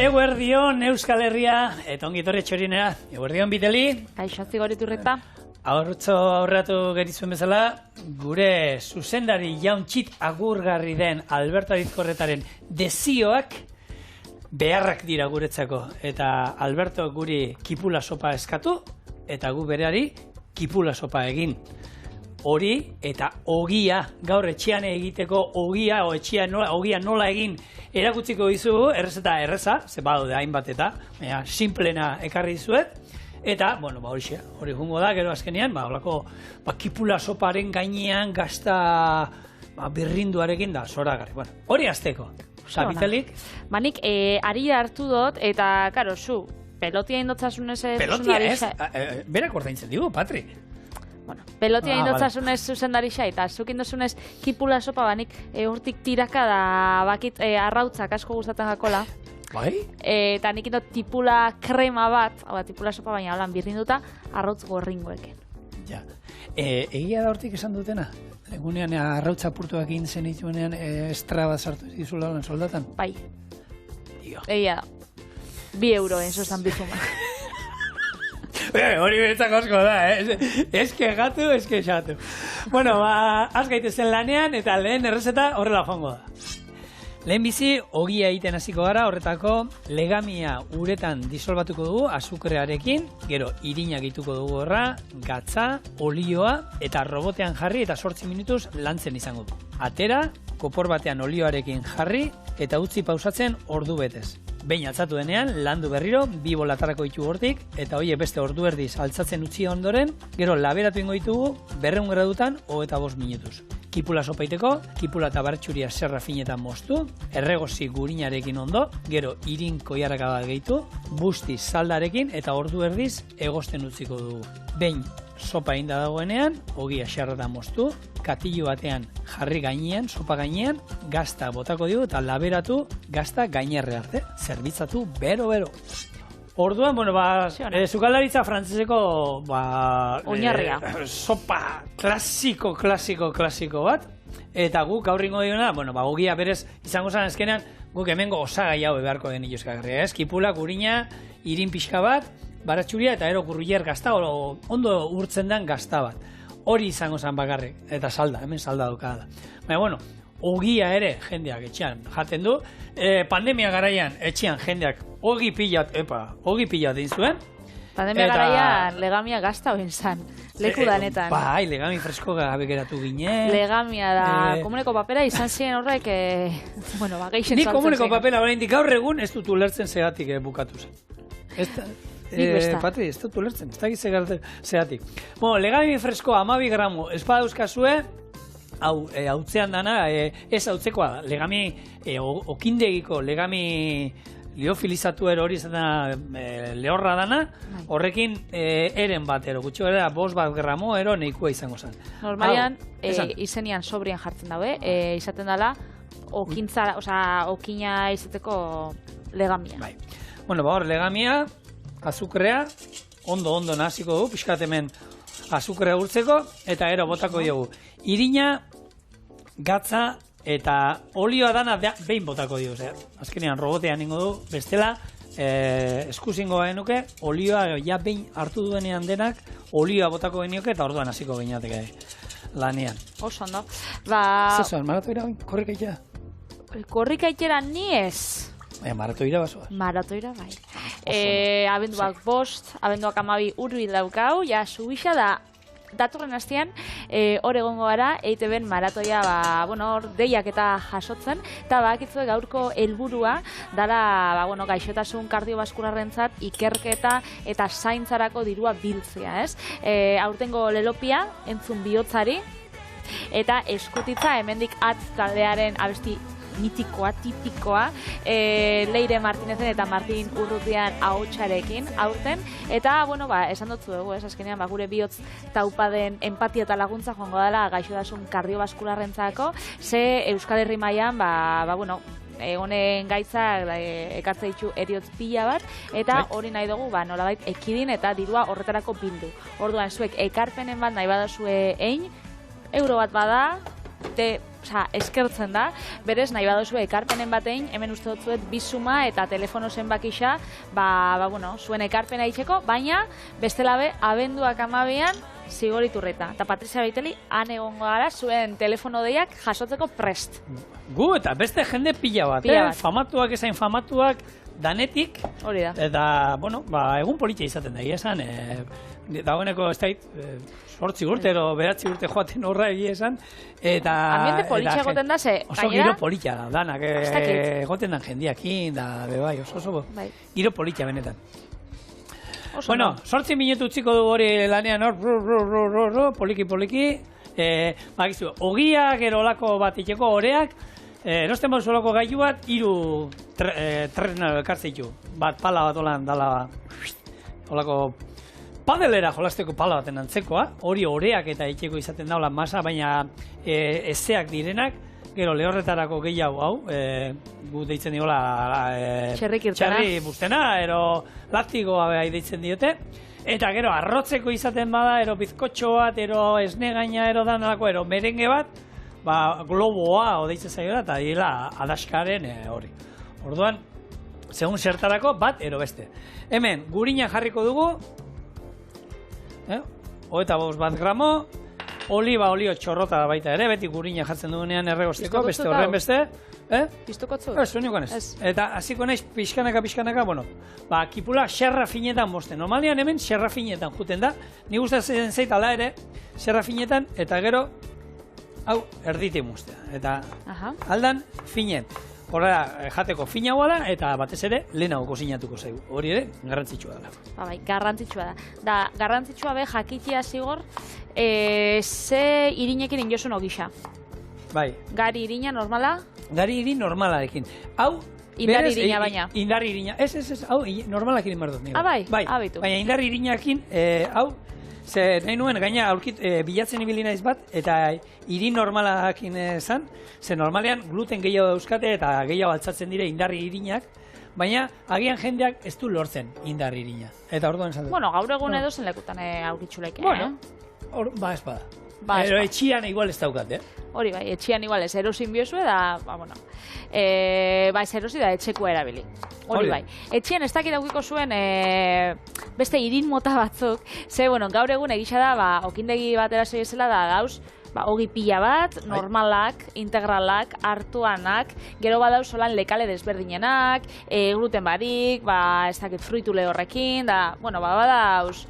Eguerdion Euskal Herria, eta ongi etorri txorinera. Eguerdion Biteli. Kaixo Zigoriturreta. Aurrutzo aurratu gerizuen bezala, gure zuzendari jauntxit agurgarri den Alberto Arizkorretaren dezioak beharrak dira guretzako. Eta Alberto guri kipula sopa eskatu, eta gu bereari kipula sopa egin. Hori eta ogia, gaur etxean egiteko ogia, o etxean ogia nola egin erakutziko dizugu, errezeta erreza, ze badaude hainbat eta, simplena ekarri dizuet. Eta, bueno, hori jungo da, gero azkenean, holako kipula soparen gainean gazta birrinduarekin da, zoragarri. Bueno, hori azteko. Zabitelik? Nik ari hartu dut, eta, karo, zu, pelotia indotzasunez... Pelotia ez? Berak ordaintzen digu, Patri. Bueno, pelotia indotzasunez zuzendarixa, eta zuk indozunez kipula sopa banik hortik tiraka da bakit arrautzak asko gustatzen jakola. Bai? Eta nik indot tipula krema bat, tipula sopa baina holan birrinduta, arrautz gorringoekin. Ja. Egia da hortik esan dutena? Egunean arrautza apurtuak egin zen dituenean estraba sartu dizula holan soldatan? Bai. Egia da. 2 euro entzuzan bizuma. Hori beretzako asko da, eskexatu. Bueno, az gaitezen lanean, eta lehen errezeta horrela joango da. Lehen bizi, ogia egiten hasiko gara, horretako legamia uretan disolbatuko dugu, azukrearekin, gero irina gehituko dugu horra, gatza, olioa, eta robotean jarri eta 8 minutuz lantzen izango du. Atera, kopor batean olioarekin jarri, eta utzi pausatzen ordu betez. Behin altzatu denean, landu berriro, 2 bolatarako ditu hortik, eta horiek beste ordu erdiz altzatzen utzi ondoren, gero laberatu ingo ditugu, 200 gradutan, 25 minutuz. Kipula sopaiteko, kipula eta bartxuria serra finetan moztu, erregozi gurinarekin ondo, gero irin koiarraka bat gehitu, busti saldarekin eta ordu erdiz egosten utziko dugu. Behin sopa inda dagoenean, ogia xerratan moztu, katilu batean jarri gainean, sopa gainean, gazta botako dugu eta laberatu gazta gainerre arte. Zerbitzatu bero-bero. Orduan, sukalaritza frantzeseko oinarria. Sopa klasiko bat. Eta guk aurringo diona, ogia berez izango zen azkenean, guk hemengo osagai hau beharko den iluzkagarria. Kipula, gurina, irin pixka bat, baratxuria eta ero kurruier gazta, ondo urtzen den gazta bat. Hori izango zen bakarrik, eta salda, hemen salda dukada. Baina, ogia ere jendeak etxean jaten du. Pandemia garaian etxean jendeak ogi pilat egin zuen. Pandemia garaian legamia gazta hoen zan, leku danetan. Bai, legami fresko gabe geratu ginen. Legamia da, komuneko papera izan ziren horrek, geixen saltzen ziren. Ni komuneko papera oraindik gaur egun ez dut ulertzen zegatik bukatu zen. Patri, ez dut ulertzen, ez dakit zegatik. Legami fresko 12 gramo espada euskazue, hautzean dana, ez hautzekoa, legami, okindegiko legami liofilizatu hori izan da lehorra dana, horrekin eren bat gutxo gara, 5 gramo neikua izango zen. Normalian, izenian sobrian jartzen daue, izaten dela, okina izateko legamia. Bai. Hor, legamia, azukrea, ondo nahaziko du, pixkat hemen azukrea urtzeko, eta ero botako diogu. Irina, gatza eta olioa dana behin botako diogu. Azkenean robotean ingo du, bestela eskuzingo genuke, olioa ja behin hartu duenean denak, olioa botako genioke eta orduan hasiko gineateke lanean. Oso ondo. Zezuan, maratoira bain, korrikaitera? Korrikaitera ni ez. Maratoira basoa? Maratoira bai. Abenduak 5, abenduak 12 urbil daukau, ja subisa da, datorren hastean, hor egongo gara, EITB-en maratoia, deiak eta jasotzen, eta bakitzu gaurko helburua dara, gaixotasun kardiobaskularrentzat ikerketa eta zaintzarako dirua biltzea, ez? Aurtengo lelopia, entzun bihotzari, eta eskutitza hemendik atz taldearen abesti mitikoa, tipikoa, Leire Martinezen eta Martin Urrutian ahotsarekin aurten, eta, esan dutzu dugu, azkenean, gure bihotz taupaden empatia eta laguntza joango dela gaixotasun kardiobaskularrentzako, ze Euskal Herri mailan, honen gaitzak ekartze ditu eriotz pila bat, eta hori nahi dugu, nolabait ekidin eta dirua horretarako bildu. Orduan, zuek ekarpenen bat nahi badazue egin, euro bat bada, eskertzen da, berez nahi baduzu ekarpenen batein, hemen uste dut zuet bizuma eta telefono zenbakixa, zuen ekarpena itxeko, baina bestelabe abenduak 12an Zigoriturreta. Eta Patrizia Beiteli, han egongo gara zuen telefono deiak jasotzeko prest. Gu eta beste jende pila bat, famatuak ezain famatuak, danetik. Hori da. Eta, egun politia izaten da, esan, dagoeneko ez dait, 8 urte ero 9 urte joaten horra egia esan. Ambiente politia egoten da, ze oso giro politia da, danak, egoten dan jendiakin, da, bebai, oso giro politia benetan. Bueno, 8 minutu utziko du hori lanean hor, poliki. Bakizu, ogia, gero olako bat iteko oreak, erosten bauzu olako gailu bat, 3 tresna elkartze ditu. Bat pala bat olan dala, olako padelera jolasteko pala baten antzekoa, hori oreak eta iteko izaten daula masa, baina ezeak direnak, gero lehorretarako gehiago hau, gu deitzen diola txerri bustena, ero laktikoa behar deitzen diote, eta gero arrotzeko izaten bada, ero bizkotxo bat, ero esne gaina, ero danalako, ero merenge bat, globoa deitzen zaioa, eta dira adaskaren hori. Orduan, segun zertarako bat, ero beste. Hemen, gurina jarriko dugu, 25 gramo, oliba olio txorrota da baita ere, beti gurina jartzen dugunean erregosteko, beste horren beste. Piztukotzu? Soinikoan ez. Eta hasiko naiz pixkanaka, kipula xerra finetan boste. Normalian hemen xerra finetan juten da. Ni gustatzen zait ala ere, xerra finetan, eta gero, hau erdite mustea. Eta aldan finen. Horrela, jateko finagoa da, eta batez ere, lehenago kozinatuko zaigu. Hori ere, garrantzitsua da. Bai, garrantzitsua da. Da, garrantzitsua be, jakitia zigor, ze irinekin injosun ogisa. Bai. Gari irina normala? Gari irin normalarekin. Hau, indar irina baina. Indar irina. Ez, hau, normalakin inbardut. Bai, abitu. Baina indar irinakin, hau, ze nahi nuen, gaina bilatzen ibili naiz bat, eta irin normalakin zan, ze normalean gluten gehiago dauzkate eta gehiago altzatzen dire indarri irinak, baina agian jendeak ez du lortzen indarri irina. Eta orduan esan dut. Bueno, gaur egun edo zen lekutan aurkitxuleik. Bueno, ez bada. Pero etxian igual ez daukat, Hori bai, etxian igual ez erosin biozu da, ez erosi da etxeko erabili. Hori bai. Etxian ez dakit daukiko zuen beste irin mota batzuk, ze, gaur egun egisa da, okindegi batera zela da gauz, ogi pila bat, normalak, integralak, hartuanak, gero badauz solan lekale desberdinenak, gluten barik, ez dakit fruitu lehorrekin, da, badauz,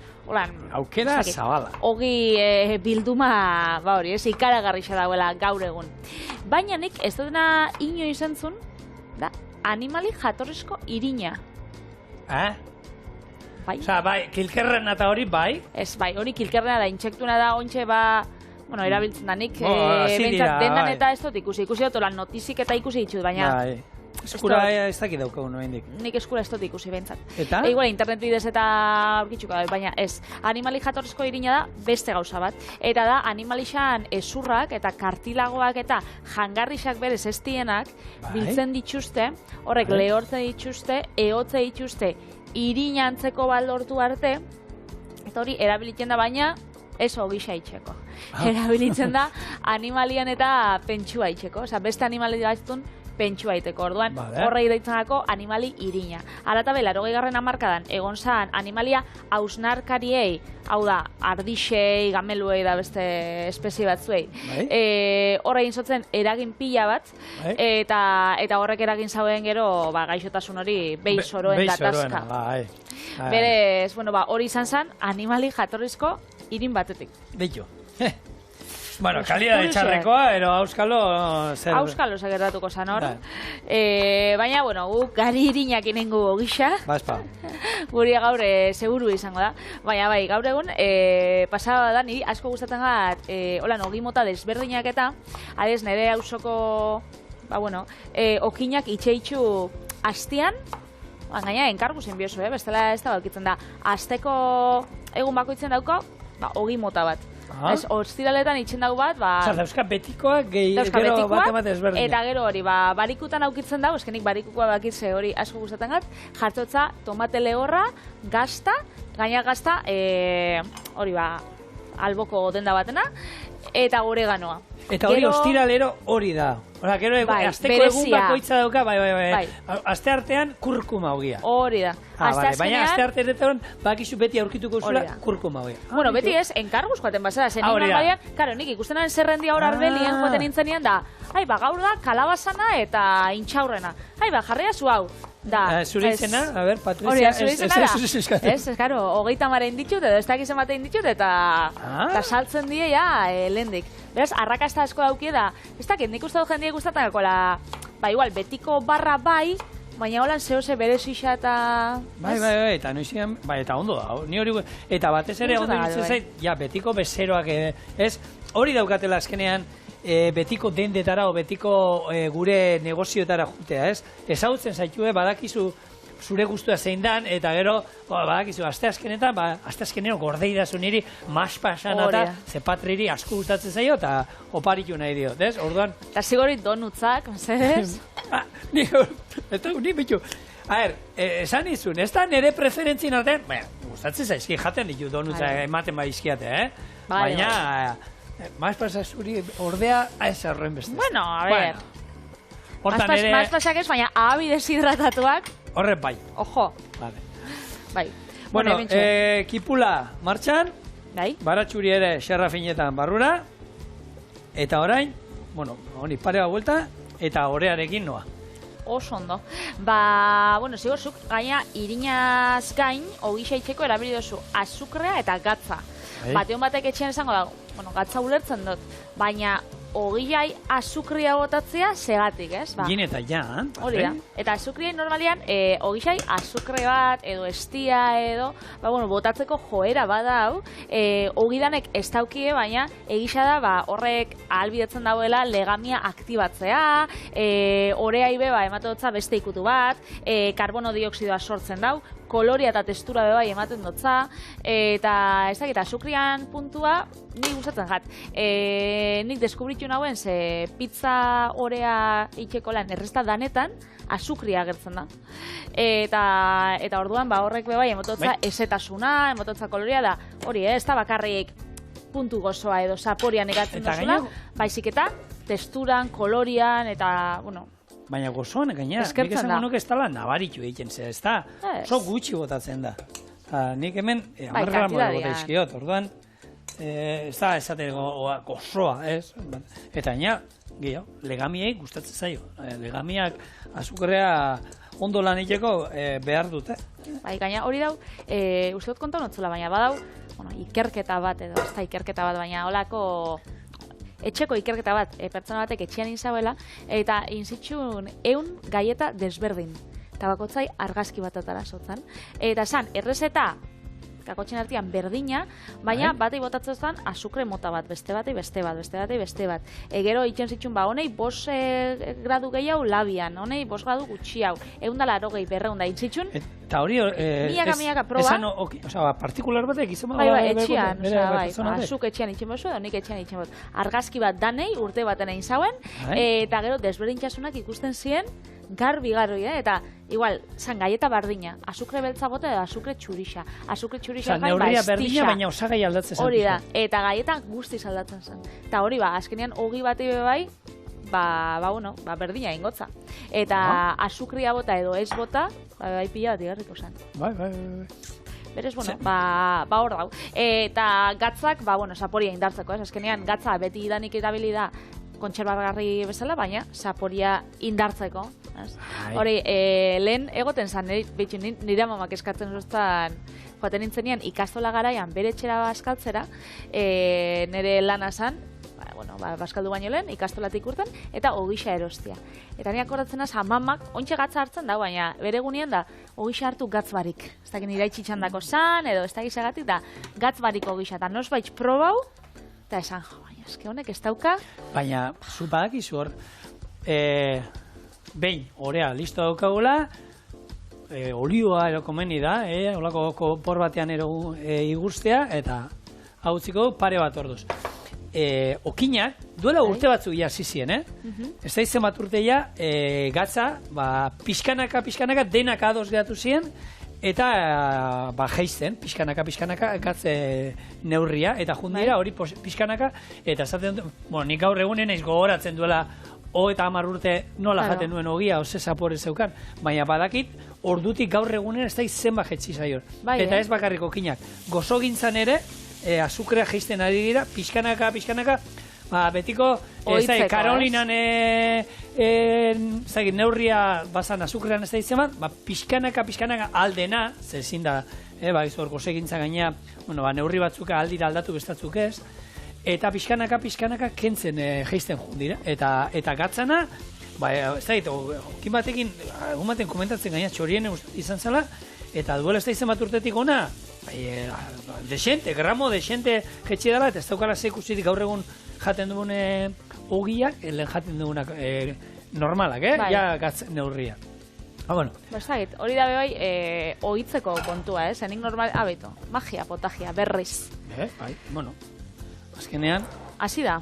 aukera zabala. Ogi bilduma, hori, ikaragarrixa dauela gaur egun. Baina nik ez dutena ino izan zun, da, animali jatorrizko irina. Bai? Osa, bai, kilkerrena eta hori, bai? Ez, bai, hori kilkerrena da, intsektuna da, ontxe, erabiltzen da nik, bentsat dendan eta ez dut ikusi dut, notizik eta ikusi ditut, baina... Eskura ez dakit daukagu noendik. Nik eskura ez dut ikusi bentsat. Eta? Igual internet bidez eta aurkitzuko da, baina ez. Animali jatorrizko irina da beste gauza bat. Eta da, animalixan ezurrak eta kartilagoak eta jangarrixak berez ez dienak biltzen dituzte, horrek lehortzen dituzte, ehotze dituzte irina antzeko baldortu arte, eta hori erabilitzen da baina ez ogisa itxeko. Erabilitzen da animalian eta pentsua itxeko. Osa, beste animali batzun pentsua iteko. Orduan, horrei deitzanako animali irina. Alata bela, 80. hamarkadan, egon zan animalia hausnarkariei, hau da, ardixei, gameluei da beste espezie batzuei. Horrein zotzen eragin pila bat, eta horrek eragin zauen gero gaixotasun hori behi zoroen gatazka. Berez, hori izan zen animali jatorrizko irin batetik. Beitu. Bueno, kalidade txarrekoa, ero auskalo... Auskalo segertatuko zan hor. Baina, gu gari irinak inengu ogisa. Guri gaur seguru izango da. Baina, bai, gaur egun, pasaba da, niri asko gustatzen gat, holan, ogimota desberdinak eta, adez, nire hausoko, okinak itxeitxu hastian, gaina, enkargu zen biozu, bestela ez da balkitzen da. Azteko egun bakoitzen dauko, ogimota bat. Ostiraletan itxen dago bat, dauzka betikoak gero bat ezberdin. Eta gero hori, barikutan aukitzen dago, eskenik barikukoa bakitze hori asko gustatzen gat, jartzotza tomate lehorra, gazta, gaina gazta, hori alboko denda batena, eta oreganoa. Eta hori ostiralero hori da. Hora, gero asteko egun bakoitza dauka, bai. Aste artean kurkuma ogia. Hori da. Baina aste artean bakizu beti aurkituko zula kurkuma ogia. Bueno, beti ez, enkarguz joaten bazara. Zen nien baian, karo, nik ikustenaren zerrendia hor arbelien joaten nintzenien da, gaur da, kalabazana eta intxaurrena. Jarria zu hau. Zure izena, a ber, Patricia. Zure izena da. Ez, karo, 30 ditut, edo ez dakiz ematen ditut, eta saltzen die, lehendik. Beraz, arrakasta asko daukie da, ez dakit, nik uste dut jendia gustatzen gakola, igual, betiko barra bai, baina holan zehose berezixa eta... Bai, eta noizian, eta ondo da, ni hori, eta batez ere ondo ditzen zait, betiko bezeroak, ez, hori daukatela azkenean, betiko dendetara o betiko gure negozioetara jutea, ez? Ezagutzen zaitue, badakizu zure gustua zein dan, eta gero, badakizu, asteazkenetan, asteazkenero gordeidazu niri, maspasan eta zepatriri asko gustatzen zaio, eta oparitu nahi diot, ez? Orduan... Eta zigorit donutzak, mesedez? Ni bitu. A ver, esan izun, ez da nire preferentzien artean, gustatzen zaizki jaten ditu donutzak ematen baizkiate, baina... Maizpasa zuri ordea ez horren beste. Bueno, a ver. Maizpasak ez, baina ahabi deshidratatuak. Horren bai. Ojo. Bai. Bueno, kipula martxan. Bai. Baratxuri ere xerra finetan barrura. Eta orain, bueno, honi parea buelta, eta orearekin noa. Oso ondo. Zigorzuk, gaina irinaz gain, ogisa itxeko erabili dozu azukrea eta gatza. Bateon batek etxean esango dago, gatza ulertzen dut, baina ogiai azukria botatzea segatik, ez? Gin eta jan. Hori da. Eta azukriai normalian, ogisai azukre bat, edo estia, edo, botatzeko joera bada hau, ogidanek ez daukie, baina egisa da, horrek ahalbidetzen dauela legamia aktibatzea, orea ibe, ematotza beste ikutu bat, karbono dioksidoa sortzen dau, koloria eta testura bebai ematen dutza, eta ez dakit, azukrian puntua, nik gustatzen jat. Nik deskubritu nauen, ze pizza orea itxeko lan erresta danetan, azukria agertzen da. Eta orduan, horrek bebai emototza esetasuna, emototza koloria da, hori, ez da bakarrik puntu gozoa edo saporian egatzen duzula, baizik eta testuran, kolorian, eta, baina gozoan, gainera, nik esango nuke ez dala nabaritu egiten ze, ez da, oso gutxi botatzen da. Nik hemen, amarra bota izkiot, orduan, ez da esaten gozoa, ez? Eta gaina, legamiei gustatzen zaio. Legamiak azukrea ondo lan egiteko behar dute. Gaina hori dau, uste dut konta notzula, baina badau, ikerketa bat, edo ez da ikerketa bat, baina holako... etxeko ikerketa bat, pertsona batek etxean inzauela, eta inzitxun 100 gaieta desberdin. Eta bakotzai argazki bat atara sotzan. Eta zan, errezeta, kakotxen artean berdina, baina batei botatzen zan azukre mota bat, beste batei beste bat. Gero itxen zitxun, honei 5 gradu gehiago labian, honei 5 gradu gutxiago, 180 berreunda intzitxun. Eta hori, miaka proba. partikular batek izan bada? Etxean, azuk etxean itxen bozu, edo nik etxean itxen bozu. Argazki bat danei, urte baten egin zauen, eta gero desberdintxasunak ikusten ziren, garbi, eta igual, zan gaieta bardina, azukre beltza bota edo azukre txurixa. Azukre txurixa gai, neurria berdina, baina osagai aldatzen zen. Hori da, eta gaieta guztiz aldatzen zen. Eta hori azkenean ogi bati bai, berdina ingotza. Eta azukria bota edo ez bota, bai pila bat igarriko zen. Bai. Berez, hor dau. Eta gatzak, saporia indartzeko, azkenean gatza beti idanik erabili da kontserbagarri bezala, baina saporia indartzeko. Hori, lehen egoten zan, nire amamak eskatzen zuztan, joaten nintzenian ikastola garaian bere etxera baskaltzera, nire lana zan, baskaldu baino lehen, ikastolatik urten, eta ogisa erostia. Eta nire akordatzen az, amamak, ontsa gatza hartzen da, baina bere gunean da, ogisa hartu gatz barik. Ez dakit nire itxitxandako zan, edo ez dakit segatik da, gatz barik ogisa. Eta nos baitz probau, eta esan, eske honek ez dauka. Baina, zu badakizu hor, behin, orea, listo daukagula, olioa erokomeni da, holako kopor batean igustea, eta hau utziko pare bat orduz. Okinak, duela urte batzu ia zizien, ez da izan bat urteia, gatza, pixkanaka, denak ados gehatu ziren, eta jaisten, pixkanaka, ekatze neurria, eta jundira hori pixkanaka, eta esaten dut, nik gaur egunen naiz gogoratzen duela eta 10 urte nola jaten nuen ogia, ose zapore zeukan, baina badakit, ordutik gaur egunen ez da zenba jetzi zaior. Eta ez bakarrik okinak. Gozogintzan ere, azukrea jaisten ari dira, pixkanaka, betiko, Karolinan neurria bazan azukrean ez da izan bat, pixkanaka aldena, zezin da, gozegintza gaina, neurri batzuka aldira aldatu bestatzuk ez, eta pixkanaka kentzen jaisten dira. Eta gatzana, ez da, okin batekin, egun baten komentatzen gaina txorien izan zela, eta duela ez da izan bat urtetik ona, gramo desente jetxi dela, eta ez daukala zeikusitik gaur egun jaten duen ogiak, lehen jaten duenak normalak, ja gatz neurria. Hori da bai, ohitzeko kontua, zenik normal, abeto, magia, potagia, berriz. Azkenean... Hasi da.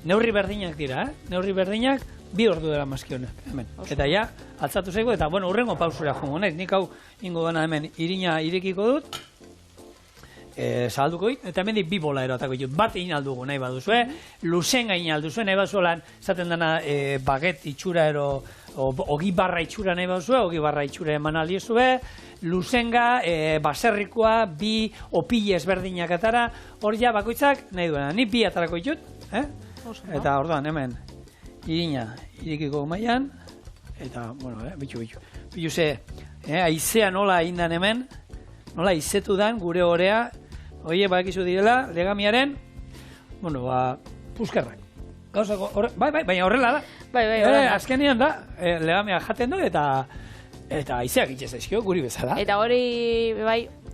Neurri berdinak dira, neurri berdinak, 2 ordu dela maskionak, hemen. Eta ja, altzatu zaigu, eta urrengo pausura jongo nahi. Nik hau ingo dena hemen irina irekiko dut, zabalduko dit, eta hemen 2 bola erotako ditut. Bat egin aldugu nahi baduzue, luzen gain alduzue, nahi baduzuelan, esaten dena baget itxura ogi barra itxura nahi baduzue, ogi barra itxura eman aldiezue, luzenga, baserrikoa, 2 opile ezberdinak atara, hor ja bakoitzak nahi duena. Ni 2 atarako ditut, eta orduan hemen irina irekiko mailan, eta, bitu ze, aizea nola indan hemen, nola izetu dan gure orea, badakizu direla, legamiaren, puskerrak. Gauzako, baina horrela da. Azkenean da, legamia jaten du, eta aizeak itxez daizkio, guri bezala. Eta hori,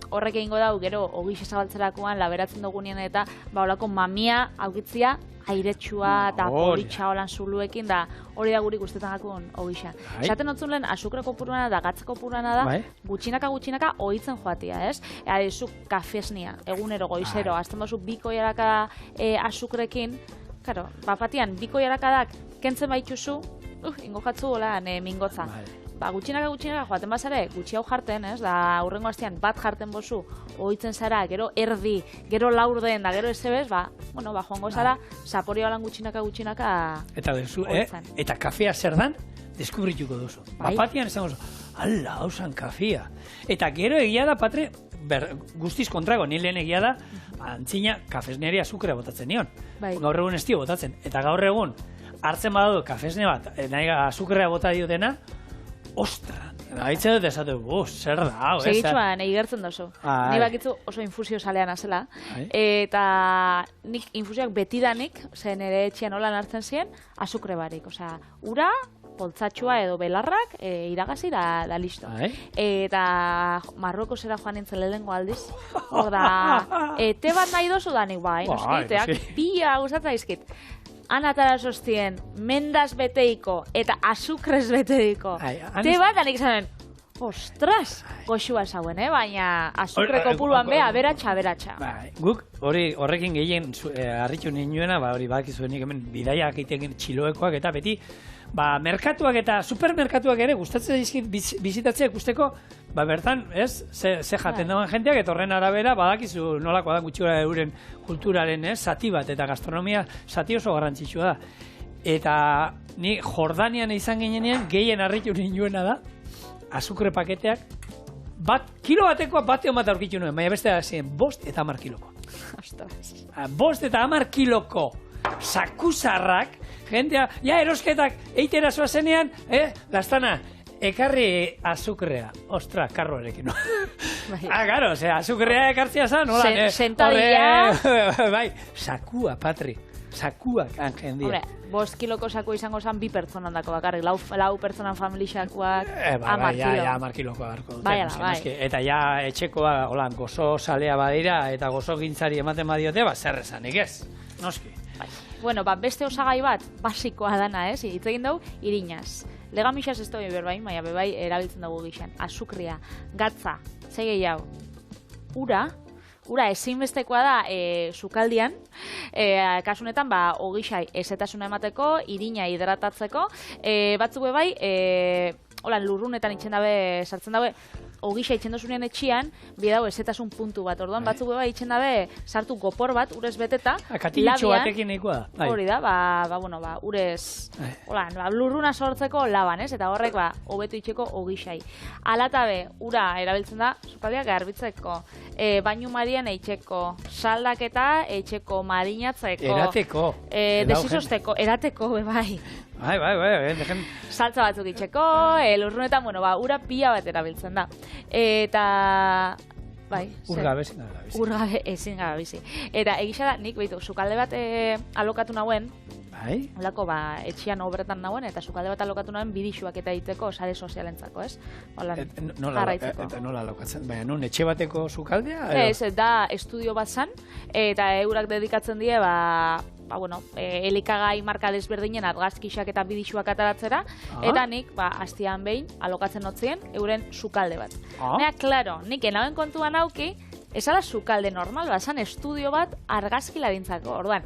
horrek egingo dau, gero, ogixe zabaltzerakoan, laberatzen dugunean, eta olako mamia aukitzia, airetsua eta politxa holan zuluekin, da hori da guri guztetan gakun ogixa. Esaten otzun lehen, azukreko purana da, gatzeko purana da, gutxinaka ohitzen joatia, ez? Zuk kafesnia, egunero, goizero, azten bazu 2 koiaraka azukrekin, karo, bapatian, 2 koiarakadak kentzen baituzu, ingo jatzu golan mingotza. Gutxinaka joaten bazare, gutxi hau jarten, ez? Da, hurrengo astean bat jarten bozu, ohitzen zara, gero erdi, gero laurden, da gero ezebez, joango zara, zapori holan gutxinaka ohitzen. Eta kafea zer dan, deskubrituko duzu. Bapatian esan gozu, ala, hausan kafea. Eta gero egia da, Patre, guztiz kontrago, ni lehen egia da, antzina kafesneari azukrea botatzen nion. Gaur egun ez dio botatzen. Eta gaur egun, hartzen badadu kafesne bat, nahi azukrea bota diotena, ostra, haitzen dut esatu, zer da, hau, ez? Segitxuan, egigertzen dozu. Ni bakitzu oso infusio salean azela. Eta nik infusioak betidanik, zen ere etxean holan hartzen ziren, azukre barik. Osea, ura, poltzatxua edo belarrak, iragazi da listo. Eta Marrueko zera joan nintzen lehengo aldiz. Hor da, te bat nahi dozu da nik, noskiteak, pila gustatzen daizkit. Anatara sostien, mendaz beteiko eta azukrez beteiko. Te bat, anik zanen, ostras, goxua zauen, baina azukreko puluan beha, aberatxa. Guk horrekin gehien harritu ninuena, hori badakizuen nik hemen bidaiak egiten txiloekoak eta beti, merkatuak eta supermerkatuak ere gustatzen dizkit bizitatzea ikusteko, bertan, ez, ze jaten dagoen jenteak, eta horren arabera, badakizu nolakoa da gutxura euren kulturaren, zati bat, eta gastronomia zati oso garrantzitsua da. Eta ni Jordanian izan ginenean, gehien harritu ninuena da, azukre paketeak, kilo batekoa batean bat aurkitu nuen, baina beste da ziren, 5 eta 10 kiloko. 5 eta 10 kiloko sakuzarrak, jentea, erosketak eitera zoazenean, lastana, ekarri azukrea. Ostra, karroarekin. Garo, azukrea ekartzia zan, nola? Sentadilla. Bai, sakua, Patri. Sakuak jendia. 5 kiloko sakua izango zan 2 pertsonan dako bakarrik, 4 pertsonan familixakoak 10 kilo. 10 kiloko barko. Bai. Eta ja etxekoa, gozo salea badira, eta gozo gintzari ematen badiote, zer esanik ez. Noski. Bueno, beste osagai bat, basikoa dana, hitz egin dugu, irinaz. Legamixaz ez dugu berbain, baina bebai erabiltzen dugu gixan. Azukria, gatza, zei hau, ura ezinbestekoa da sukaldian, kasunetan ogixai ezetasuna emateko, irina hidratatzeko, batzuk bebai, lurrunetan itxen dabe, sartzen dabe, ogisa itzen dozunean etxian, bidau ezetasun puntu bat. Orduan batzuk beba itzen dabe sartu gopor bat, urez beteta, Katilitxo batekin nahikoa da. Hori da, urez, lurruna sortzeko laban, ez? Eta horrek, hobetu itxeko ogisai. Alatabe, ura erabiltzen da, sukaldeak garbitzeko, bainu marian eitzeko, saldaketa eitzeko, marinatzeko. Erateko. Desizosteko, erateko, bai. Bai, Saltza batzuk itxeko, lurrunetan, ura pila bat erabiltzen da. Eta... Bai, Urgabe ezin gara bizi. Urgabe ezin gara bizi. Eta egisa da, nik behitu, sukalde bat alokatu nauen, Bai? Olako, etxian obretan nauen, eta sukalde bat alokatu nauen bidixuak eta egiteko sare sozialentzako, ez? Nola alokatzen? Baina, nun, etxe bateko sukaldea? Ez, da estudio bat zan, eta eurak dedikatzen die, elikagai marka desberdinen argazkixak eta bidixuak ataratzera, eta nik, astian behin, alokatzen notzien, euren sukalde bat. Nea, klaro, nik enauen kontuan auki, esala sukalde normal, bazan estudio bat argazkilarintzako, orduan,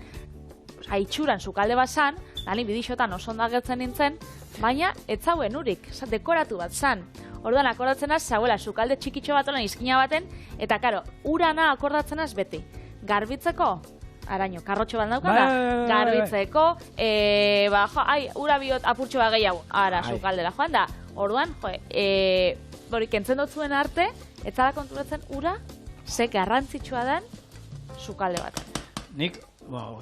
itxuran sukalde bat zan, lani bidixotan oso ondo agertzen nintzen, baina ez zauen urik, dekoratu bat zan. Orduan akordatzen az, zauela sukalde txikitxo bat olan izkina baten, eta karo, urana akordatzen az beti. Garbitzeko, araño, karrotxo bat daukada, garbitzeko, ura biot apurtxo bat gehiago, ara, sukaldera joan da. Orduan, kentzen dutzuen arte, ez zara konturatzen ura, ze garrantzitsua den sukalde bat. Nik,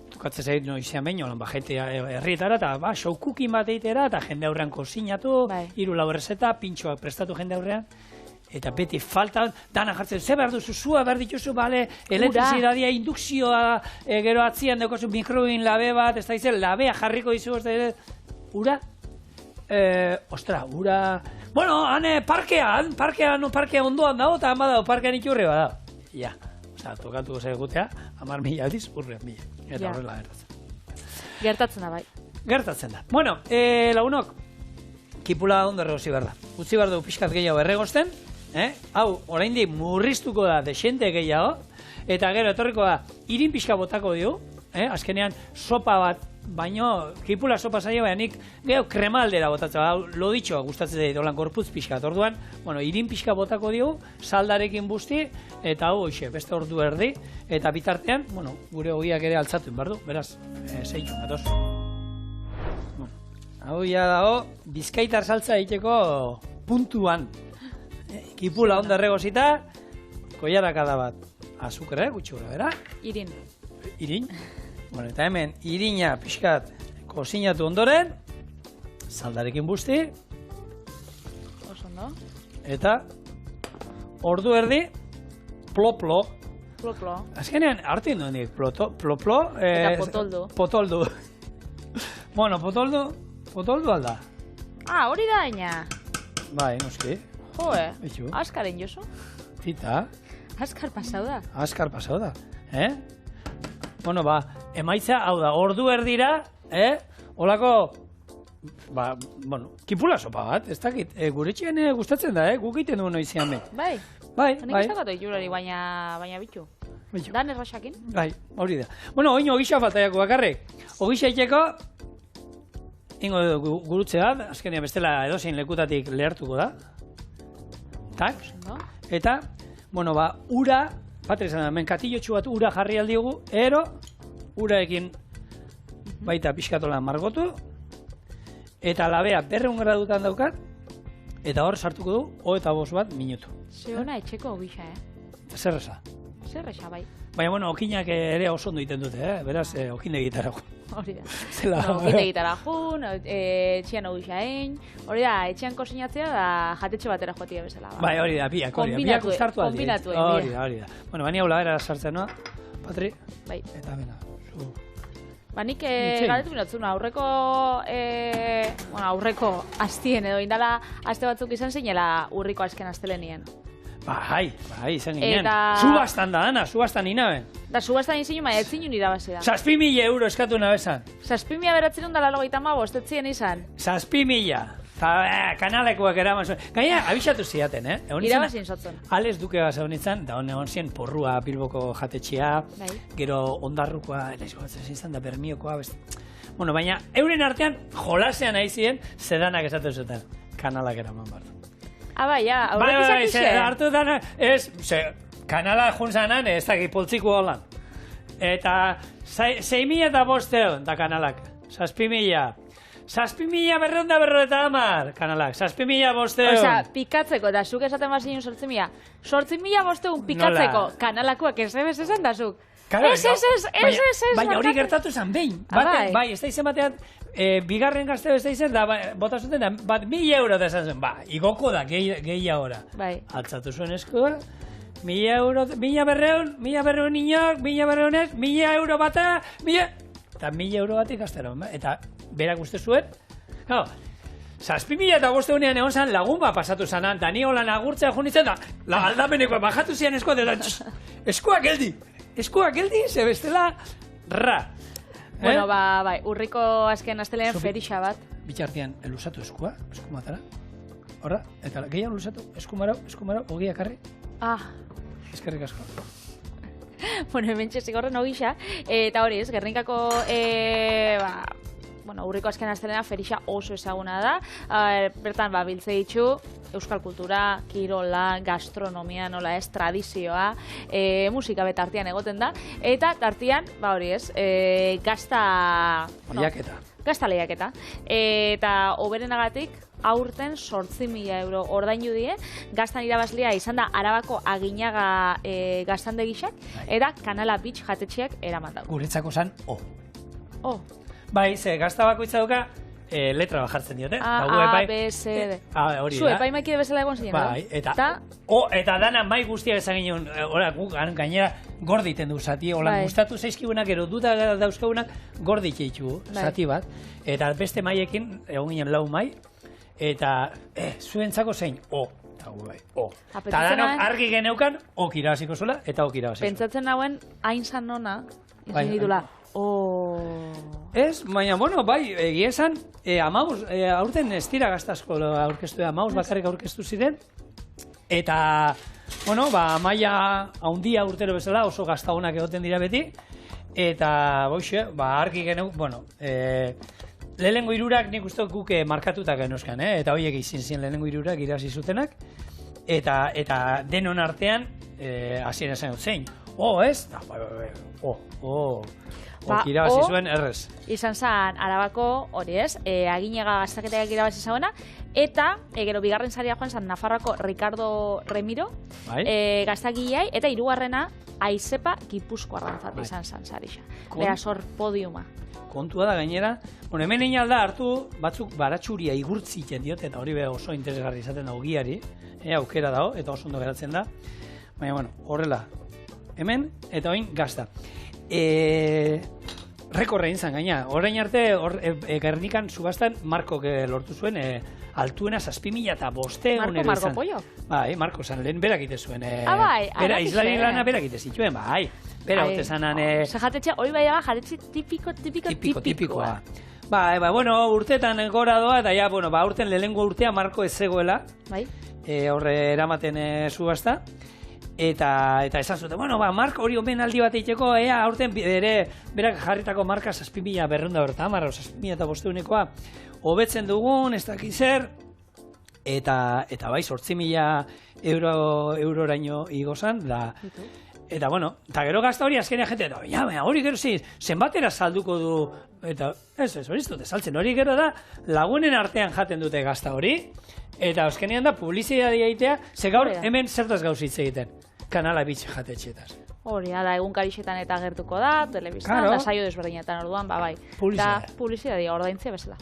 tukatzen zait noizean behin, jente herrietara, eta showcooking bat eitera, eta jende aurrean kozinatu, 3-4 errezeta, pintxoak prestatu jende aurrean, eta beti faltan, dana jartzen, ze behar duzu, zua behar dituzu, elektrizidadia, indukzioa, gero atzian dekozu mikroin labe bat, ez da izan, labea jarriko dizu, ez da, ura? Ura... Bueno, hane parkean ondoan dago, eta han badao parkean iturri bada. Ja. Tokatuko zegutea, 10.000 aldiz, urrean 1.000. Eta horrela gertatzen. Gertatzen da, bai. Gertatzen da. Bueno, lagunok, kipula ondo erregozi behar da. Utzi behar du pixkat gehiago erregosten, hau, oraindik murriztuko da desente gehiago, eta gero etorriko da, irin pixka botako dio, azkenean sopa bat, baino, kipula sopa zaio, baina nik geho kremaldera botatzen, loditxoa gustatzen dut, holan gorputz pixka. Orduan, irin pixka botako dio, saldarekin busti, eta hau, beste ordu erdi, eta bitartean, gure ogiak ere altzatu inbardu, beraz, zeitxu, gatoz. Hau ja dago, bizkaitar saltza egiteko puntuan. Kipula ondo erregozita, koiarakada bat. Azukre, gutxi gura, bera? Irin. Irin? Bueno, eta hemen, irina pixkat kozinatu ondoren, saldarekin busti. Osondo. Eta, ordu erdi, plo-plo. Plo-plo. Azkenean, hartin duen dik, plo-plo. Eta potoldu. Potoldu. Bueno, potoldu alda. Hori da, aina. Bai, noski. Joe, askaren josu. Tita. Askar pasau da. Askar pasau da, Bueno, emaitza, hau da, ordu erdira, holako, kipula sopa bat, ez dakit, gure txien gustatzen da, guk egiten duen noizean behin. Bai. Bai. Nik ez dakatu ikurari, baina bitu. Dan erraxakin. Bai, hori da. Bueno, oin ogisa faltaiako bakarrik. Ogisa itxeko, ingo gurutze bat, azkenean bestela edozein lekutatik lehertuko da. Tak? Eta, ura, Patrizan, hemen katillotxu bat ura jarri aldiogu, uraekin baita pixkatola margotu, eta labea 200 gradutan daukat, eta hor sartuko du, 25 bat minutu. Zeona etxeko ogisa, Zerreza. Zerreza, bai. Baina, okinak ere oso ondo egiten dute, beraz, okinde gitarako. Hori da. Okinde gitarako, etxean ogisa egin, hori da, etxean kozinatzea da jatetxe batera joatia bezala. Bai, hori da, biak ustartu aldi. Hori da. Bueno, bani hau labera sartzen, no? Patri? Bai. Eta bena, zu... Nik galetu binotzun, aurreko astien edo indala aste batzuk izan zinela urriko azken astelenien. Bai, izan ginen. Subastan da, Ana, subastan inaben. Da, subastan izan ez zinen irabazi da. 6.000 euro eskatu nabezan. 6.000 beratzen da lalo gaita mabost, ez ziren izan. 6.000. Kanalekoak eraman zuen. Gaina, abisatu ziaten, Irabazin zotzen. Ales duke bat zaun izan, da hone zien porrua Bilboko jatetxea, gero ondarrukoa, izan da bermiokoa, bueno, baina, euren artean jolasean nahi ziren, zedanak esatu zuten. Kanalak eraman bardu. Bai, ja, aurretik zakixe. Hartu dana, kanala junzanan, ez dakit poltsiko holan. Eta 6.500 da kanalak, 6.000. 6.500 kanalak, 6.500. Osea, pikatzeko, da zuk esaten bazinen 8.000. 8.500 pikatzeko kanalakoak ez esan da zuk. Ez. Baina hori gertatu zen, behin. Bai, ez da izan batean, bigarren gazteo ez da izan, da bota zuten, da, 1.000 euro da esan zen. Igoko da, gehi ahora. Bai. Altzatu zuen eskua, 1.000 euro, 1.200 inok, 1.200 1.000 euro bata, eta 1.000 euro batik gaztero. Eta berak uste zuen, gau, 6.500 egon zan lagun bat pasatu zanan, eta ni holan agurtzea junitzen da, aldameneko bajatu zian eskua, eskuak geldi, ze bestela, ra. Bueno, bai, urriko azken astelean ferixa bat. Bitxartian, lusatu eskumatara, horra, eta gehiago lusatu, eskumaro, ogia karri. Eskerrik asko. Bueno, hemen txezigorren ogisa, eta hori ez, Gernikako, urriko azken astelean ferixa oso ezaguna da. Bertan, biltze ditu, euskal kultura, kirola, gastronomia, nola ez, tradizioa, musika betartian egoten da. Eta tartian, hori ez, gazta lehiaketa. Eta oberenagatik, aurten 8.000 euro ordaindu die, gaztan irabazlea izan da Arabako Aginaga gaztandegixak, eta Kanala Beach jatetxeak eraman dago. Guretzako zan, Bai, ze gazta bakoitza duka, letra bat jartzen diote. A, B, C, D. Zu, epaimaikide bezala egon ziren, bai, eta dana mai guztia bezan ginen, gainera gorditen du zati, holan gustatu zaizkigunak, ero duda dauzkagunak gordit eitu zati bat, eta beste maiekin, egon ginen 4 mai, eta zuentzako zein, eta gu bai, Eta danok argi geneukan, irabaziko zola, eta irabaziko. Pentsatzen nauen, hain zan nona, izan ditula, Ez, baina, bai, egia esan, aurten ez dira gaztazko aurkeztu, amauz bakarrik aurkeztu ziren, eta, maila haundia urtero bezala, oso gazta honak egoten dira beti, eta, argi geneu, lehenengo irurak nik uste guk markatutak genuzkan, eta horiek izin ziren lehenengo irurak irazi zutenak, eta denon artean, hasien esan dut zein, ez? Irabazi zuen errez. Izan zen Arabako, hori ez, Aginaga gaztaketeak irabazi zauena, eta, gero bigarren saria joan zen Nafarroako Ricardo Remiro, gaztagileai, eta hirugarrena Aizepa Gipuzko arrantzat izan zen sarixa. Beraz hor podiuma. Kontua da gainera, hemen egin alda hartu batzuk baratxuria igurtzitzen diote, eta hori oso interesgarri izaten da ogiari, aukera dago, eta oso ondo geratzen da. Baina, horrela, hemen, eta oin gazta. Rekorra izan gaina, orain arte Gernikan subastan Markok lortu zuen altuena 6.500 Marko Pollo? Bai, Marko zan, lehen berak ite zuen. Bai, Islari lana berak ite zituen, bai. Bera hote zanan... Jatetxe, hori bai daga, jatetxe tipikoa. Bai, urteetan gora doa, eta ja, urten lehenengo urtea Marko ez zegoela. Bai. Horre eramaten subasta. Eta esan zuten, marka hori omen aldi bat eiteko, aurten berak jarritako marka 6.200 6.500 hobetzen dugun, ez dakiz zer, eta bai, 8.000 euroraino igozan, eta eta gero gazta hori azkenean jente, hori gero zenbatera salduko du, eta hori ez dute saltzen, hori gero da lagunen artean jaten dute gazta hori, eta azkenean da publizitatea egitea, ze gaur hemen zertaz gauzitz egiten. Kanala Beach jatetxetaz. Hori, da, egun karixetan eta gertuko da, telebiztan, da saio desberdinetan orduan, bai. Eta publizitatea ordaintzea bezala.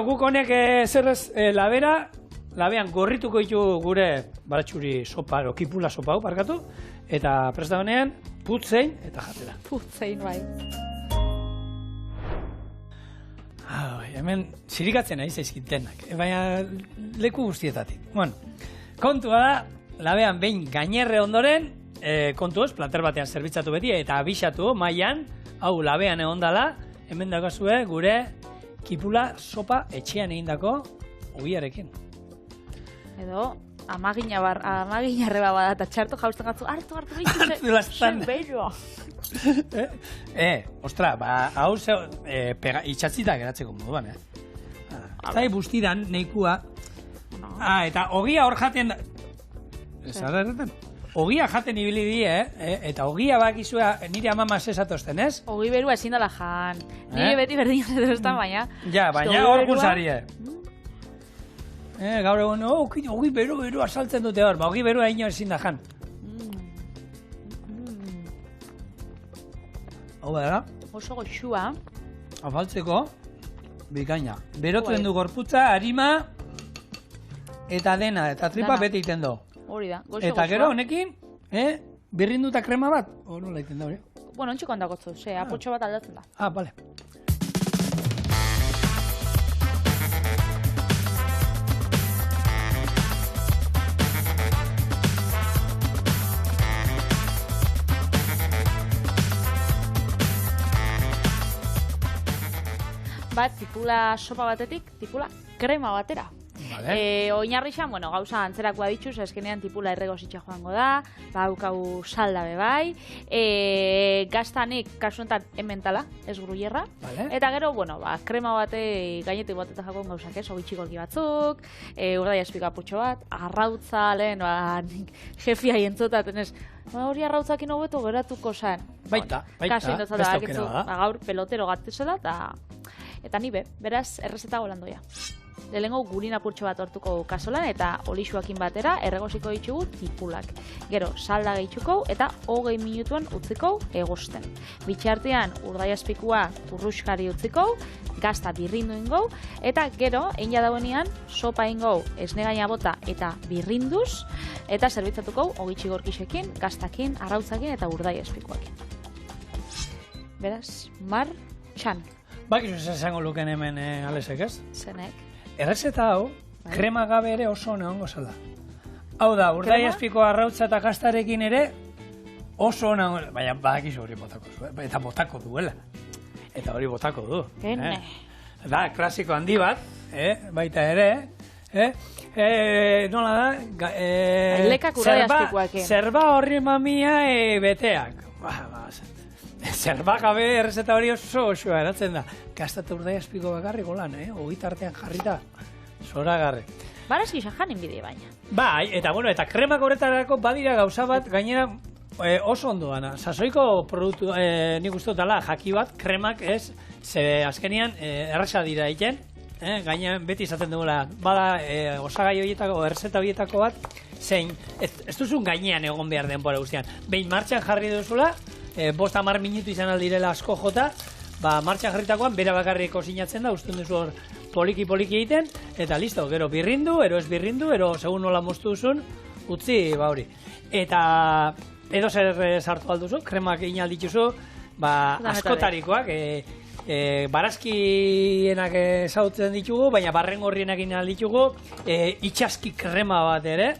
Guk honek zerrez labean gorrituko ditu gure baratxuri sopa, kipula sopa hau, parkatu, eta presta honean, putzein eta jatera. Putzein, bai. Hemen zirikatzen nahi zaizkitenak, baina leku guztietatik. Kontua da, labean behin gainerre ondoren, kontuz, plater batean zerbitzatu beti, eta abixatu mailan, hau labean egondala, hemen dakazue gure kipula sopa etxean egindako ogiarekin. Edo, amaginarre bada, eta txartu jauzten gatzu, hartu behitu zen behitua. Ostra, hau itxatzita geratzeko moduan, Zai bustidan, neikua, Eta ogia hor jaten da. Zara erretan? Ogia jaten ibili di, eta ogia bakizua nire amama zesatozten, ez? Ogi berua ezin dela jan. Nire beti berdin jateztan, baina. Ja, baina hor guzari, gaur egun, ogi beru asaltzen dute hor, ogi berua ino ezin da jan. Hau da? Oso goxua. Afaltzeko, bikaina. Berotuen du gorputza, harima, eta dena, eta tripa bete iten du. Hori da, goxo Eta gero honekin, birrinduta krema bat, nola iten da hori? Bueno, ontsi kontakotzu, apotxo bat aldatzen da. Bale. Tipula sopa batetik, tipula krema batera. Oinarrixan, gauza antzerakoa dituz, eskenean tipula erregositxa joango da, baukau salda bebai, gaztanik, kasu enten, ementala, ez gruierra, eta gero, krema bate gainetik batetan jakon gauzak, ogitxikolki batzuk, urdai espikaputxo bat, arrautza, lehen, jefia jentzutaten ez, hori arrautzakin hobeto geratuko zen. Baita, beste aukera da. Gaur pelotero gatuzela, eta nibe, beraz, errezeta golandoia. Lehenengo gurin apurtxo bat hortuko kasolan eta olixuakin batera erregosiko ditugu tipulak. Gero, salda gehituko eta 20 minutuan utziko egosten. Bitxartean, urdaiazpikua turruskari utziko, gazta birrindu ingo, eta gero, eina dauenean, sopa ingo, esnegaina bota eta birrinduz, eta zerbitzatuko ogitxi gorkixekin, gaztakin, arrautzakin eta urdaiazpikuakin. Beraz, txan. Bakizu ez esango luken hemen Alesek, ez? Zenek. Errezeta hau, krema gabe ere oso neongo zela. Hau da, urdaiazpiko arrautza eta gaztarekin ere oso neongo, baina badakizu hori botako zu, eta botako duela. Eta hori botako du. Da, klasiko handi bat, baita ere, nola da, zerba horri mamia beteak. Zerba gabe errezeta hori oso eratzen da. Gaztatu urdaiazpiko bakarrik lan, ogitartean jarrita, zoragarri. Barazki janin bide baina. Bai, eta kremak horretarako badira gauza bat, gainera oso ondo dana. Sasoiko produktu, nik uste dutala, jaki bat, kremak ez, ze azkenian erresa dira egiten, gaina beti izaten dugula, bada osagai horietako, errezeta horietako bat, zein, ez duzun gainean egon behar denbora guztian. Behin martxan jarri duzula, 5-10 minutu izan aldirela asko jota, martxan jarritakoan bera bakarrik osinatzen da, ustun duzu hor poliki egiten, eta listo, gero birrindu, ero ez birrindu, ero segun nola moztu duzun, utzi, hori. Eta edo zer sartu alduzu, kremak egin aldituzu, askotarikoak, barazkienak zautzen ditugu, baina barrengorrienak egin alditugu, itxaski krema bat ere,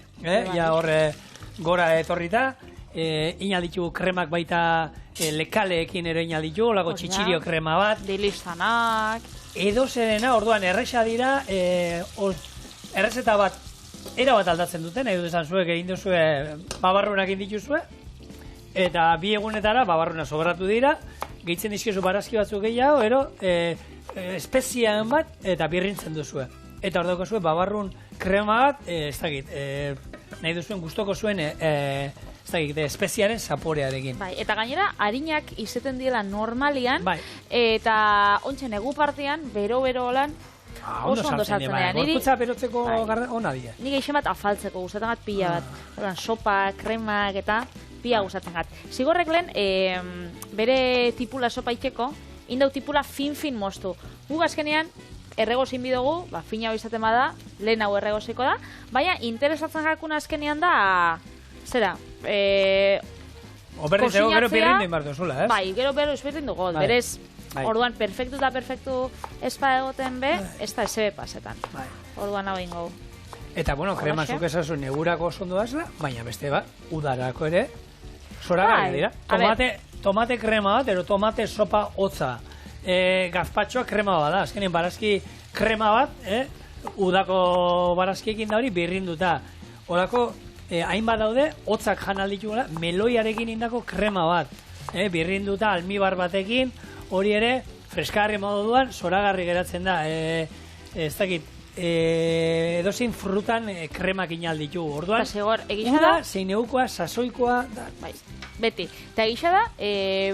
ja horre gora etorrita, inalditugu kremak baita lekaleekin ere inalditugu, lago txitxirio krema bat. Dilizanak. Edo zerena, orduan erresa dira, errezeta bat, era bat aldatzen duten, edo esan zuek egin duzue babarrunak indituzue, eta 2 egunetara babarruna sobratu dira, gehitzen dizkiozu barazki batzuk gehiago, ero espezian bat, eta birrintzen duzue. Eta orduko zuen babarrun krema bat, ez dakit, nahi duzuen gustoko zuen, espeziaren zaporearekin. Bai, eta gainera, harinak izeten diela normalian, eta ontsen egu partean, bero-bero holan, oso ondo sartzen dira. Gorputza berotzeko ona dira. Nik eixen bat afaltzeko, gustatzen bat pila bat. Sopa, kremak eta pila gustatzen bat. Zigorrek lehen, bere tipula sopa itxeko, indau tipula fin moztu. Gu azkenean, erregozin bidugu, fina izaten bada, lehen hau erregoziko da, baina interesatzen jakuna azkenean da, zera, Oberriz ego gero birrindu inbartu zula, ez? Bai, gero birrindu gol, berez, orduan perfektu eta perfektu espa egoten be, ez da esebe pasetan. Orduan hau ingo. Eta, krema zuk esazu negurako oso ondo dazla, baina beste bat, udarako ere, zoragarri dira. Tomate krema bat, ero tomate sopa hotza. Gazpatxoa krema bat da, azkenean barazki krema bat, udako barazkiekin da hori birrinduta. Horako, hainbat daude, hotzak jan alditugula, meloiarekin indako krema bat. Birrinduta, almibar batekin, hori ere, freskarri moduan, zoragarri geratzen da. Ez dakit, edozein frutan kremak inalditu. Orduan, uda, zein eukoa, sasoikoa, da. Bai, beti. Eta egisa da,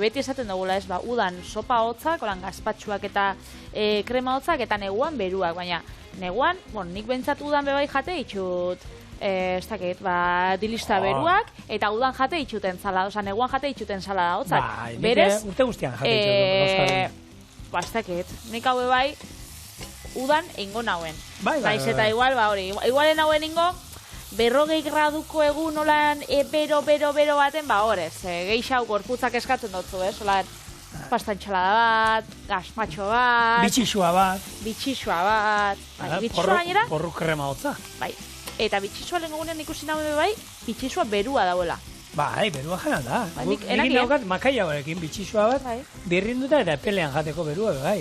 beti esaten dugula ez, udan sopa hotzak, olan gazpatxuak eta krema hotzak, eta neguan beruak, baina neguan, nik bentsat udan bebai jate itxut, ez dakit, dilista beruak, eta udan jate itxuten zala, oza, neguan jate itxuten zala da hotzak. Berez, urte guztian jate itxuten. Ez dakit, nik hau bai, udan eingo nauen. Bai. Eta igual, hori, igualen nauen ingo, 40 graduko egun olan bero baten, horrez, geixau gorputzak eskatzen dutzu, olan pastantxalada bat, gazpatxo bat, bitxixua bat, bitxixua gainera, porru krema hotza. Bai, eta bitxixua lehen gunean ikusi nahi bai, bitxixua berua dauela. Bai, berua jana da. Nik naukat makaia horrekin bitxixua bat, birrinduta eta epelean jateko berua, bai.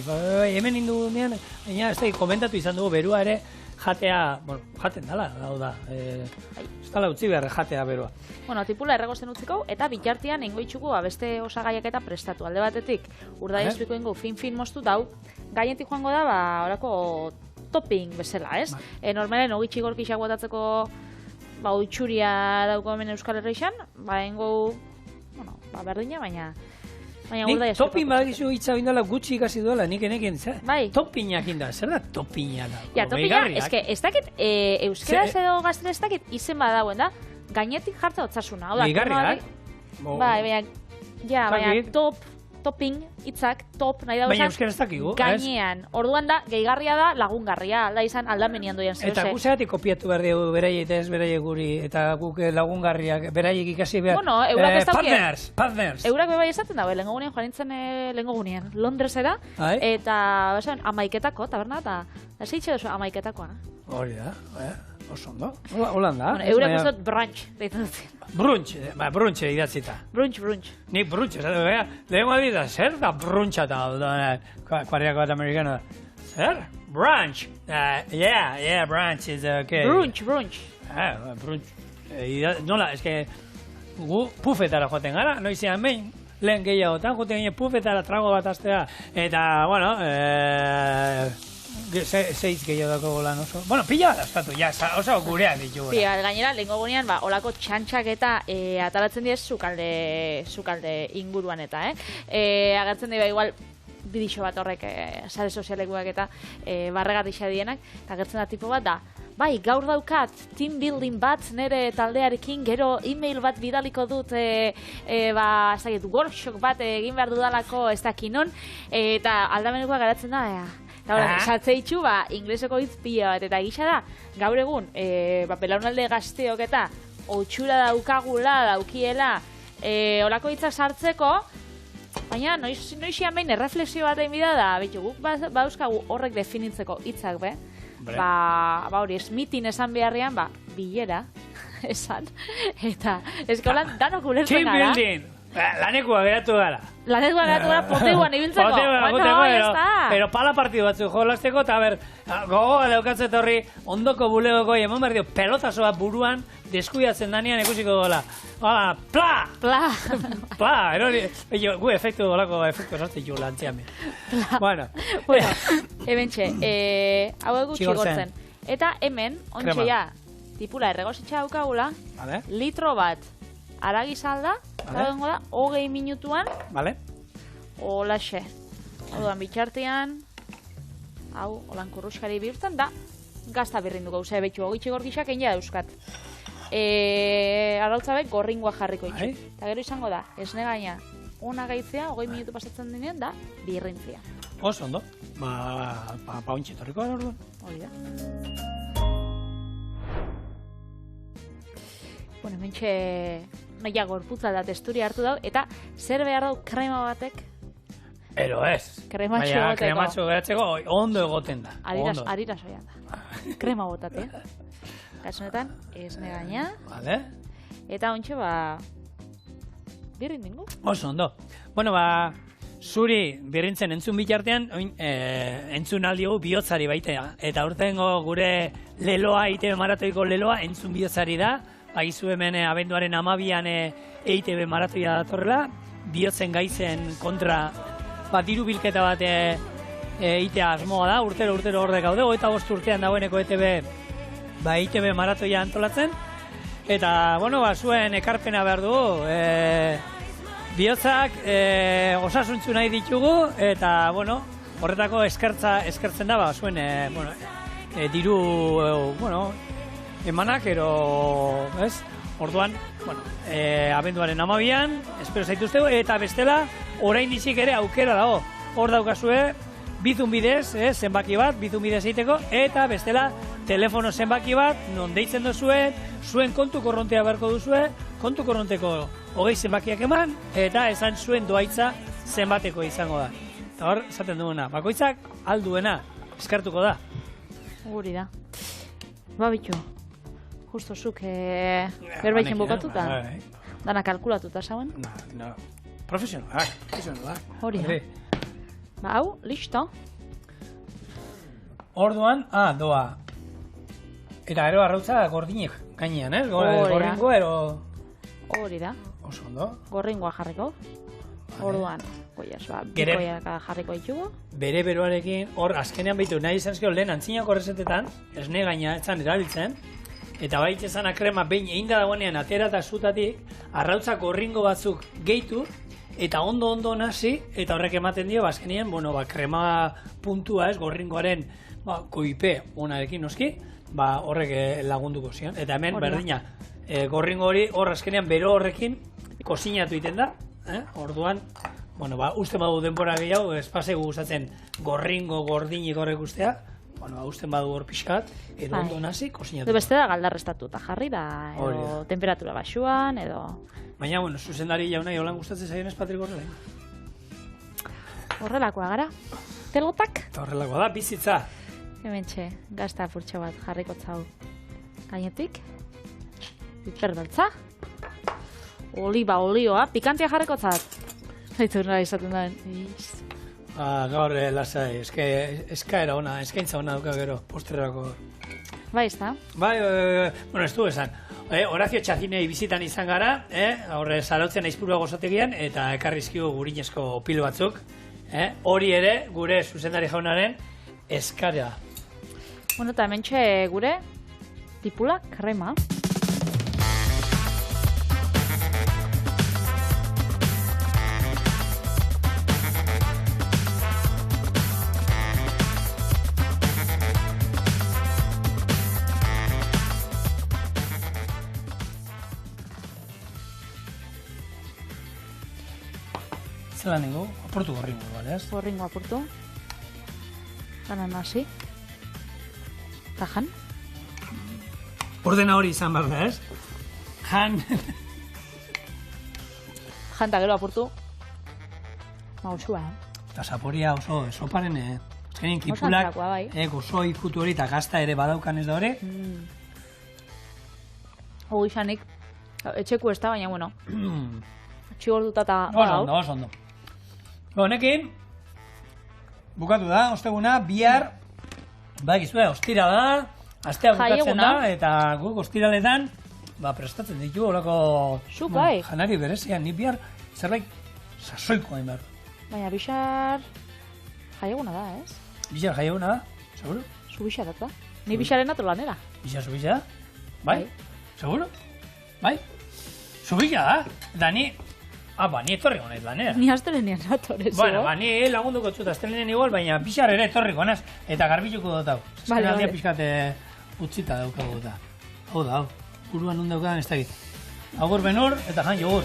Hemen indu nean, ez da, komentatu izan dugu berua ere, jatea, jaten dala, hau da. Ez dala utzi behar jatea berua. Tipula erregosten utziko, eta bitartian ingo itxuko beste osagaiak eta prestatu. Alde batetik, urda izpiko ingo fin moztu dau, gainetik joango da, orako topping bezala, ez? Normalen, ogitxi gorkixak botatzeko oitxuria dauko hemen Euskal Herrixan, ingo, berdina, baina urda jasoko. Topping badakizu hitza bindala gutxi ikasi duela, nik enekien, bai. Toppingak inda, zer da toppingak da? Ja, toppingak, ez dakit, euskeraz edo gazten ez dakit, izen badauen da, gainetik jartza otzasuna. Gehigarriak? Bai, baina topping, hitzak, top, nahi da baina euskera ez dakigu, gainean. Orduan da, gehigarria da, lagungarria, alda izan aldamenian doian zehose. Eta guzeatik kopiatu behar dugu beraiek eta ez beraiek guri, eta guk lagungarriak, beraiek ikasi behar. Eurak ez daukien. Partners. Eurak bebai esaten dago, lehenko gunean, joan nintzen lehenko gunean, Londresera, eta, amaiketako, taberna, eta zeitxe duzu amaiketakoa. Hori da, oso ondo. Holanda. Eurak ez dut brunch, deitzen dut. Brunch idatzita. Brunch. Nik brunch, lehenko adita, zer da bruncha eta kuariako bat amerikano da. Zer? Brunch. Yeah, brunch is okay. Brunch. Brunch. Nola, eske, gu pufetara joaten gara, noizean behin, lehen gehiagotan, joaten gine pufetara trago bat astea, eta, Zeiz gehiagoko lan oso. Pila bat askatu, oso gureak ditugu. Pila, gainera, lehenko gunean, olako txantxak eta atalatzen dira zukalde inguruan eta, agertzen dira igual bidixo bat horrek sare sozialekuak eta barregat isa dienak, eta agertzen da tipo bat da, bai, gaur daukat team building bat nire taldearekin, gero e-mail bat bidaliko dut, workshop bat egin behar dudalako ez dakinon, eta aldamenekoa garatzen da, eta saltzeitxu, ingleseko hitz pila bat, eta gisa da, gaur egun, belaunalde gazteok eta otxura daukiela, olako hitzak sartzeko, baina noizian behin erreflexio bat egin bida da, guk bauzkagu horrek definitzeko hitzak, hori, mitin esan beharrean, bilera, esan, eta, eskolan, danok ulertzen gara. Team building! Lanekua geratu gara. Poteguan ibiltzeko. Pero pala partidu batzu jolasteko, eta gogoa daukatzet horri, ondoko bulegoko, eman behar dio, pelotazo bat buruan, deskuiatzen danean ikusiko gola. Pla! Pla! Gu efektu golako, efektu sartzen jo lantzian. Bueno, hementxe, hau gutxi gortzen. Eta hemen, ontxe ja, tipula erregositxa daukagula, litro bat, aragizalda, eta da, 20 minutuan, olaxe. Orduan bitxartean, hau, holan kurruskari bihurtzen, da, gazta birrinduko, betxu, ogitxe gorgixak egin da euskat. Arrautzabek gorringoa jarriko itxu. Eta gero izango da, esne gaina, ona gaitzea, 20 minutu pasatzen denean, da, birrintzia. Oso, ondo. Pauntxe torriko da, orduan. Hori da. Bueno, mentxe, noia gorputza da testuria hartu dau, eta zer behar dau krema batek? Ero ez. Krematxo goteko. Krematxo geratzeko ondo egoten da. Arira soian da. Krema botate. Kasunetan, esne gaina. Eta ontxe, birrin dingu. Oso ondo. Bueno, zuri birrintzen entzun bitartean, entzun aldigu bihotzari baitea. Eta urtengo gure leloa, ITB maratoiko leloa, entzun bihotzari da. Agizu hemen abenduaren 12an EITB maratoia datorrela, bihotzen gaizen kontra diru bilketa bat itea asmoa da, urtero horde gaude, 25 urtean dagoeneko ITB maratoia antolatzen, eta, zuen ekarpena behar dugu, bihotzak osasuntzu nahi ditugu, eta, horretako eskertzen da, zuen, diru, emanak, ez? Orduan, abenduaren 12an, espero zaituztegu, eta bestela, orain dizik ere aukera dago. Hor daukazue, bizun bidez, zenbaki bat, bizun bidez egiteko, eta bestela, telefono zenbaki bat, non deitzen duzue, zuen kontu korrontea beharko duzue, kontu korronteko 20 zenbakiak eman, eta esan zuen doaitza zenbateko izango da. Eta hor, esaten duguna, bakoitzak alduena, eskartuko da. Guri da. Bitu, justo zuk berbaitzen bukatuta, dana kalkulatuta zauen? Profesionalak. Hori da. Hau, listo. Orduan, doa. Eta gero arrautza gordinik gainean, ez? Gorringo ero... Hori da. Oso ondo. Gorringoa jarriko. Orduan, bikoiak jarriko ditugu. Bere beroarekin, hor, azkenean behitu, nahi izanzkio lehen antzinako rezetetan, esne gaina etzan erabiltzen, eta baita ezan akrema behin egin da dagoenean atera eta zutatik, arrautza gorringo batzuk gehitu, eta ondo nasi, eta horrek ematen dio, azkenean, krema puntua ez, gorringoaren koipe onarekin noski, horrek lagunduko zion. Eta hemen, berdina, gorringo hori, hor azkenean bero horrekin kozinatu iten da, orduan, uste badu denbora gehiago, espazegu gustatzen gorringo, gordinik horrek ustea, usten badu hor pixkat, edo ondo nasi, kozinatu. Beste da galdarrestatuta jarri da, edo temperatura baxuan, edo... Baina, zuzendari jauna, holan gustatzen zaien ez, Patrik horrela? Horrelakoa gara. Pelotak? Eta horrelakoa da, bizitza. Hementxe, gazta furtxo bat jarriko zau gainetik. Piperbeltza. Oliba, olioa, pikantia jarriko zat. Zaitu nara izaten da. Gaur, lasai, eskaera ona, eskaintza ona duka gero, posterrako. Bai, ez da? Bai, ez du esan. Horazio Txazinei bizitan izan gara, horre zarautzen aizpurua gozotegian, eta ekarrizkiu gurinezko pil batzuk. Hori ere, gure zuzendari jaunaren eskara. Eta hementxe gure tipula krema. Zelan ningu, apurtu gorringo, bale ez? Gorringo apurtu. Gana nasi. Eta jan. Ordena hori izan behar da, ez? Jan. Jan eta gero apurtu. Mausua, Eta zaporia oso, soparen, azkenin kipulak, gozo ikutu hori eta gazta ere badaukan ez da hori. Hori izanik, etxeku ez da, baina, txigorduta eta... Oso ondo. Honekin, bukatu da, osteguna, bihar, bakizue, ostira da, astea bukatzen da, eta guk ostiraletan, prestatzen ditu, holako janari berezian, ni bihar zerbait sasoiko hain behar. Baina bixar jaieguna da, ez? Bixar jaieguna da, seguro? Zu bixar da. Ni bixaren atro lanera. Bixar zu bixar? Bai? Seguro? Bai? Zu bixar da, eta ni... ni etorri gonez lanera. Ni astelenian atorez, ni lagunduko txuta astelenian igual, baina pixar ere etorri gonez, eta garbituko dut hau. Ezken aldia pixkate utzita daukagu eta. Hau da, buruan nun daukadan ez da egit. Agur benur eta jan jogur.